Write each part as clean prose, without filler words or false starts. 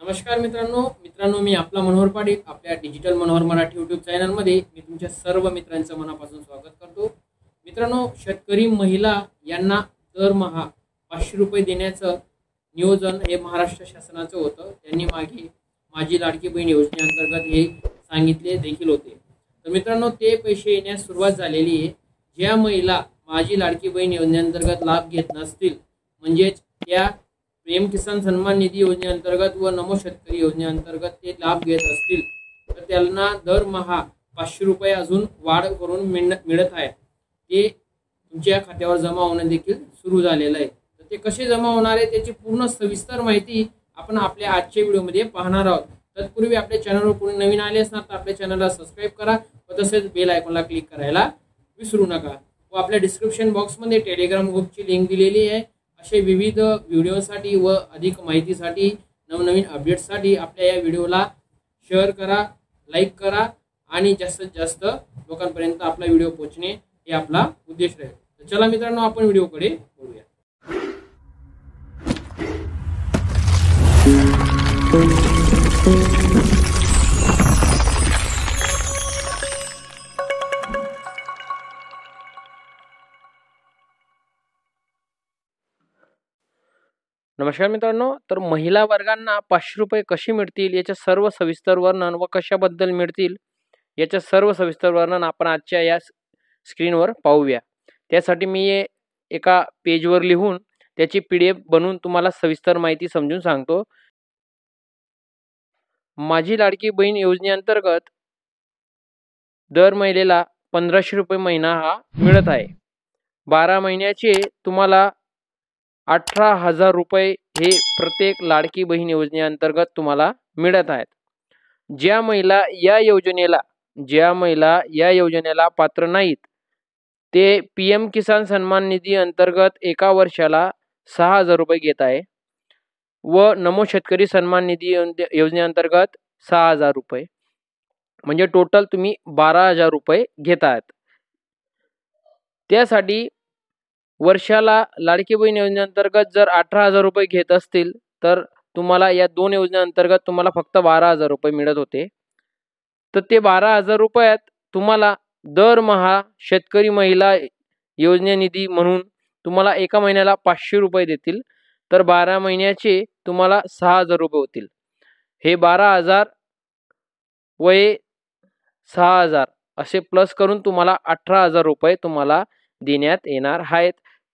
नमस्कार मित्रांनो मी आपला मनोहर पाटील आपल्या डिजिटल मनोहर मराठी यूट्यूब चॅनलमध्ये मी तुमच्या सर्व मित्रांचं मनापासून स्वागत करतो। मित्रांनो, शेतकरी महिला यांना दरमहा 500 रुपये देण्याचं नियोजन हे महाराष्ट्र शासनाचं होतं। त्यांनी मागे माझी लाडकी बहीण योजनेअंतर्गत हे सांगितले देखील होते। तर मित्रांनो, ते पैसे येण्यास सुरुवात झालेली आहे। ज्या महिला माझी लाडकी बहीण योजनेअंतर्गत लाभ घेत नसतील, म्हणजेच त्या पीएम किसान सन्मान निधी योजनेअंतर्गत व नमो शेतकरी योजनेअंतर्गत ते लाभ घेत असतील तर त्यांना दरमहा 500 रुपये अजून वाढ करून मिळत आहे। ते तुमच्या खात्यावर जमा होणं देखील सुरू झालेलं आहे। तर ते कसे जमा होणार आहे त्याची पूर्ण सविस्तर माहिती आपण आपल्या आजच्या व्हिडिओमध्ये पाहणार आहोत। तत्पूर्वी आपल्या चॅनलवर कोणी नवीन आले असणार तर आपल्या चॅनलला सबस्क्राइब करा व तसेच बेल आयकॉनला क्लिक करायला विसरू नका। व आपल्या डिस्क्रिप्शन बॉक्समध्ये टेलिग्राम ग्रुपची लिंक दिलेली आहे। असे विविध व्हिडिओसाठी व अधिक माहितीसाठी नवनवीन अपडेट्ससाठी आपल्या या व्हिडिओला शेअर करा, लाईक करा आणि जास्तीत जास्त लोकांपर्यंत आपला व्हिडिओ पोहोचणे हे आपला उद्देश राहील। तर चला मित्रांनो, आपण व्हिडिओकडे वळूया। नमस्कार मित्रांनो, तर महिला वर्गांना 500 रुपये कशी मिळतील याचे सर्व सविस्तर वर्णन व कशाबद्दल मिळतील याचे सर्व सविस्तर वर्णन आपण आजच्या या स्क्रीनवर पाहूया। त्यासाठी मी एका पेजवर लिहून त्याची PDF बनवून तुम्हाला सविस्तर माहिती समजून सांगतो। माझी लाडकी बहीण योजनेअंतर्गत दर महिलेला 1500 रुपये महिना हा मिळत आहे। 12 महिन्याचे तुम्हाला 18,000 रुपये हे प्रत्येक लाडकी बहीण योजनेअंतर्गत तुम्हाला मिळत आहेत। ज्या महिला या योजनेला पात्र नाहीत ते PM किसान सन्मान निधी अंतर्गत एका वर्षाला 6,000 रुपये घेत आहे व नमो शेतकरी सन्मान निधी योजनेअंतर्गत 6,000 रुपये, म्हणजे टोटल तुम्ही 12,000 रुपये घेत आहात। त्यासाठी वर्षाला लाडकी बहीण योजनेअंतर्गत जर 18,000 रुपये घेत असतील तर तुम्हाला या दोन योजनेअंतर्गत तुम्हाला फक्त 12,000 रुपये मिळत होते। तर ते 12,000 रुपयात तुम्हाला दरमहा शेतकरी महिला योजने निधी म्हणून तुम्हाला एका महिन्याला 500 रुपये देतील। तर 12 महिन्याचे तुम्हाला 6,000 रुपये होतील। हे 12,000 व 6,000 असे प्लस करून तुम्हाला 18,000 रुपये तुम्हाला देण्यात येणार आहेत।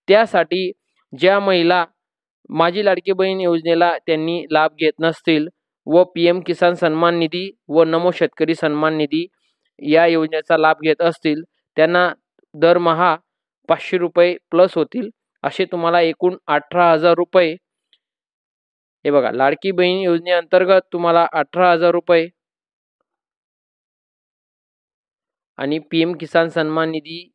त्यासाठी ज्या महिला माझी लाडकी बहीण योजनेला त्यांनी लाभ घेत नसतील व PM किसान सन्मान निधी व नमो शेतकरी सन्मान निधी या योजनेचा लाभ घेत असतील त्यांना दरमहा 500 रुपये प्लस होतील। असे तुम्हाला एकूण 18,000 रुपये हे बघा, लाडकी बहीण योजनेअंतर्गत तुम्हाला 18,000 रुपये आणि PM किसान सन्मान निधी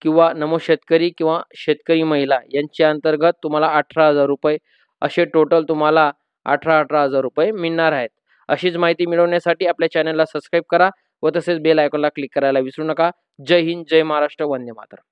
किंवा नमो शेतकरी किंवा शेतकरी महिला यांच्या अंतर्गत तुम्हाला 18,000 रुपये असे टोटल तुम्हाला 18,000 रुपये मिळणार आहेत। अशीच माहिती मिळवण्यासाठी आपल्या चॅनलला सबस्क्राइब करा व तसेच बेल आयकॉनला क्लिक करायला विसरू नका। जय हिंद, जय महाराष्ट्र, वंदे मातरम।